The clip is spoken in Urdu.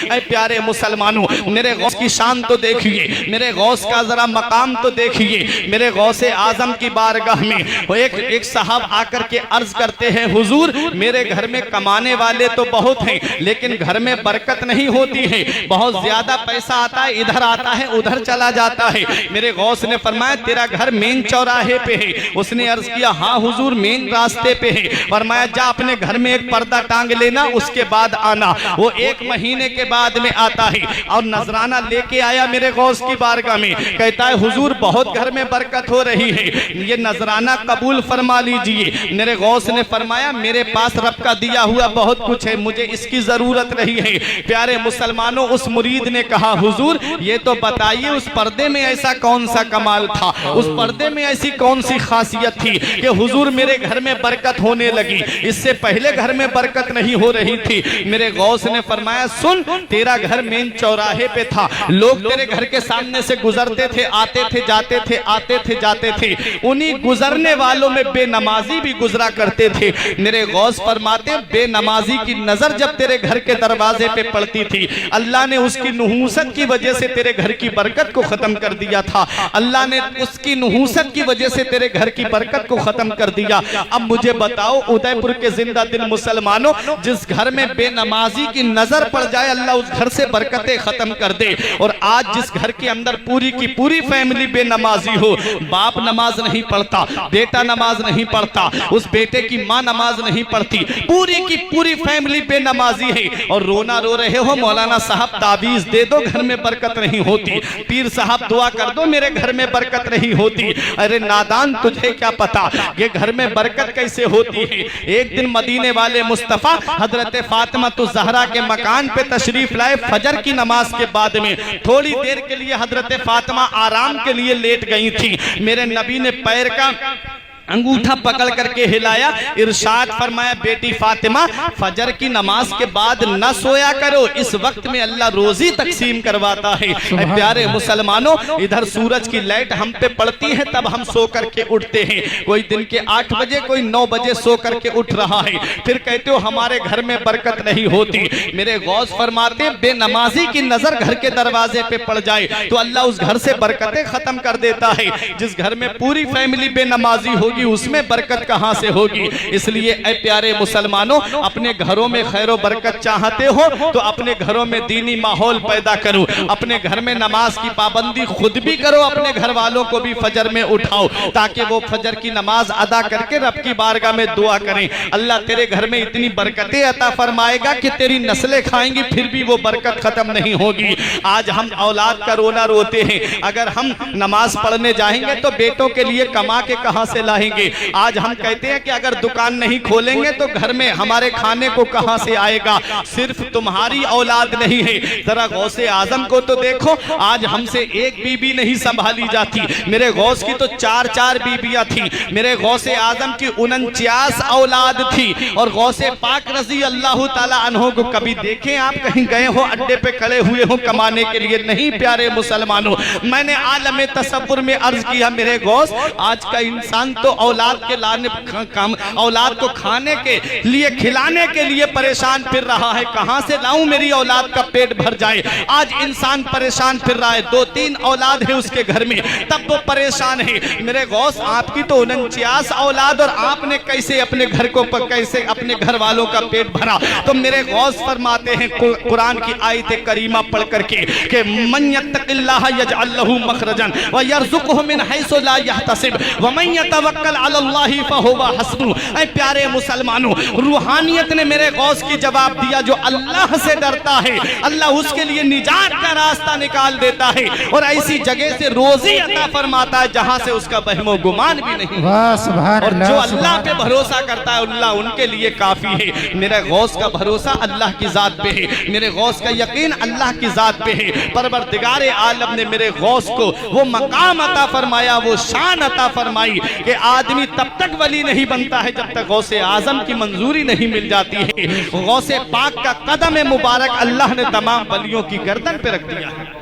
اے پیارے مسلمانوں میرے غوث کی شان تو دیکھیے، میرے غوث کا ذرا مقام تو دیکھیے۔ میرے غوث اعظم کی بارگاہ میں ایک صاحب آ کر کے عرض کرتے ہیں حضور میرے گھر میں کمانے والے تو بہت ہیں لیکن گھر میں برکت نہیں ہوتی ہے، بہت زیادہ پیسہ آتا ہے ادھر آتا ہے ادھر چلا جاتا ہے۔ میرے غوث نے فرمایا تیرا گھر مین چوراہے پہ ہے؟ اس نے عرض کیا ہاں حضور مین راستے پہ ہے۔ فرمایا جا اپنے گھر میں ایک پردہ ٹانگ لینا اس کے بعد آنا۔ وہ 1 مہینے کے بعد میں آتا ہے اور نذرانہ لے کے آیا میرے غوث کی بارگاہ میں، کہتا ہے حضور بہت گھر میں برکت ہو رہی ہے، یہ نذرانہ قبول فرما لیجئے۔ میرے غوث نے فرمایا میرے پاس رب کا دیا ہوا بہت کچھ ہے، مجھے اس کی ضرورت نہیں ہے۔ پیارے مسلمانوں اس مرید نے کہا حضور یہ تو بتائیے اس پردے میں ایسا کون سا کمال تھا، اس پردے میں ایسی کون سی خاصیت تھی کہ حضور میرے گھر میں برکت ہونے لگی، اس سے پہلے گھر میں برکت نہیں ہو رہی تھی۔ میرے غوث نے فرمایا سن تیرا گھر مین چوراہے پہ تھا، لوگ تیرے گھر کے سامنے سے گزرتے تھے آتے تھے جاتے تھے آتے تھے جاتے تھے، انہی گزرنے والوں میں بے نمازی بھی گزرا کرتے تھے۔ میرے غوث فرماتے بے نمازی کی نظر جب تیرے گھر کے دروازے پہ پڑتی تھی اللہ نے اس کی نحوست کی وجہ سے تیرے گھر کی برکت کو ختم کر دیا تھا، اللہ نے اس کی نحوست کی وجہ سے تیرے گھر کی برکت کو ختم کر دیا۔ اب مجھے بتاؤ ادے پور کے زندہ دل مسلمانوں جس گھر میں بے نمازی کی نظر پڑ جائے اللہ اس گھر سے برکتیں ختم کر دے، اور آج جس گھر کے اندر پوری کی پوری فیملی بے نمازی ہو، باپ نماز نہیں پڑھتا، بیٹا نماز نہیں پڑھتا، اس بیٹے کی ماں نماز نہیں پڑھتی، پوری کی پوری فیملی بے نمازی ہے، اور رونا رو رہے ہو مولانا صاحب تعویذ دے دو گھر میں برکت نہیں ہوتی، پیر صاحب دعا کر دو میرے گھر میں برکت نہیں ہوتی۔ ارے نادان تجھے کیا پتا کہ گھر میں برکت کیسے ہوتی ہے۔ ایک دن مدینے والے مصطفیٰ حضرت فاطمہ الزہرا کے مکان پہ تشریف لائے، فجر کی نماز کے بعد میں تھوڑی دیر کے لیے حضرت فاطمہ آرام کے لیے لیٹ گئی تھی، میرے نبی نے پیر کا انگوٹھا پکڑ کر کے ہلایا، ارشاد فرمایا بیٹی فاطمہ فجر کی نماز کے بعد نہ سویا کرو، اس وقت میں اللہ روزی تقسیم کرواتا ہے۔ اے پیارے مسلمانوں ادھر سورج کی لائٹ ہم پہ پڑتی ہے تب ہم سو کر کے اٹھتے ہیں، کوئی دن کے 8 بجے کوئی 9 بجے سو کر کے اٹھ رہا ہے، پھر کہتے ہو ہمارے گھر میں برکت نہیں ہوتی۔ میرے غوث فرماتے بے نمازی کی نظر گھر کے دروازے پہ پڑ جائے تو اللہ اس گھر سے برکتیں ختم کر دیتا ہے، جس گھر میں پوری فیملی بے نمازی ہوگی اس میں برکت کہاں سے ہوگی۔ اس لیے اے پیارے مسلمانوں اپنے گھروں میں خیر و برکت چاہتے ہو تو اپنے گھروں میں دینی ماحول پیدا کرو، اپنے گھر میں نماز کی پابندی خود بھی کرو، اپنے گھر والوں کو بھی فجر میں اٹھاؤ تاکہ وہ فجر کی نماز ادا کر کے رب کی بارگاہ میں دعا کریں، اللہ تیرے گھر میں اتنی برکتیں عطا فرمائے گا کہ تیری نسلیں کھائیں گی پھر بھی وہ برکت ختم نہیں ہوگی۔ آج ہم اولاد کا رونا روتے ہیں، اگر ہم نماز پڑھنے جائیں گے تو بیٹوں کے لیے کما کے کہاں سے لائیں گے، آج ہم کہتے ہیں کہ اگر دکان نہیں کھولیں گے تو گھر میں ہمارے کھانے کو کہاں سے آئے گا۔ صرف تمہاری اولاد نہیں ہے، ذرا غوث اعظم کو تو دیکھو، آج ہم سے ایک بیوی نہیں سنبھالی جاتی، میرے غوث کی تو 4 بیویاں تھیں، میرے غوث اعظم کی 49 اولاد تھی، اور غوث پاک رضی اللہ تعالی عنہ کو کبھی دیکھیں آپ کہیں گئے ہو اڈے پہ کھڑے ہوئے ہو کمانے کے لیے؟ نہیں پیارے مسلمانوں، میں نے عالم تصور میں عرض کیا میرے غوث آج کا انسان تو اولاد کے لانے اولاد کو کھانے کے لیے کھلانے کے لیے پریشان پھر رہا ہے، کہاں سے لاؤں میری اولاد کا پیٹ بھر جائے۔ آج انسان پریشان پھر رہا ہے، 2-3 اولاد ہے اس کے گھر میں تب وہ پریشان ہے۔ میرے غوث آپ کی تو 49 اولاد اور آپ نے کیسے اپنے گھر کو کیسے اپنے گھر والوں کا پیٹ بھرا؟ تو میرے غوث فرماتے ہیں قرآن کی آیت کریمہ پڑھ کر کے کہ من یتق اللہ یجعل لہ مخرجا ویرزقہ من حیث لا یحتسب ومن یتوکل علی اللہ فہو حسبہ۔ اے پیارے مسلمانوں روحانیت نے میرے غوث کی جواب دیا جو اللہ سے ڈرتا ہے اللہ اس کے لیے نجات کا راستہ نکال دیتا ہے اور ایسی جگہ سے روزی عطا فرماتا ہے جہاں سے اس کا وہم و گمان بھی نہیں، اور جو اللہ پہ بھروسہ کرتا ہے اللہ ان کے لیے کافی ہے۔ میرے غوث کا بھروسہ اللہ کی ذات پہ ہے، میرے غوث کا یقین اللہ کی ذات پہ ہے۔ پروردگار عالم نے میرے غوث کو وہ مقام عطا فرمایا، وہ شان عطا فرمائی کہ آدمی تب تک ولی نہیں بنتا ہے جب تک غوث اعظم کی منظوری نہیں مل جاتی ہے۔ غوث پاک کا قدم مبارک اللہ نے تمام ولیوں کی گردن پہ رکھ دیا ہے۔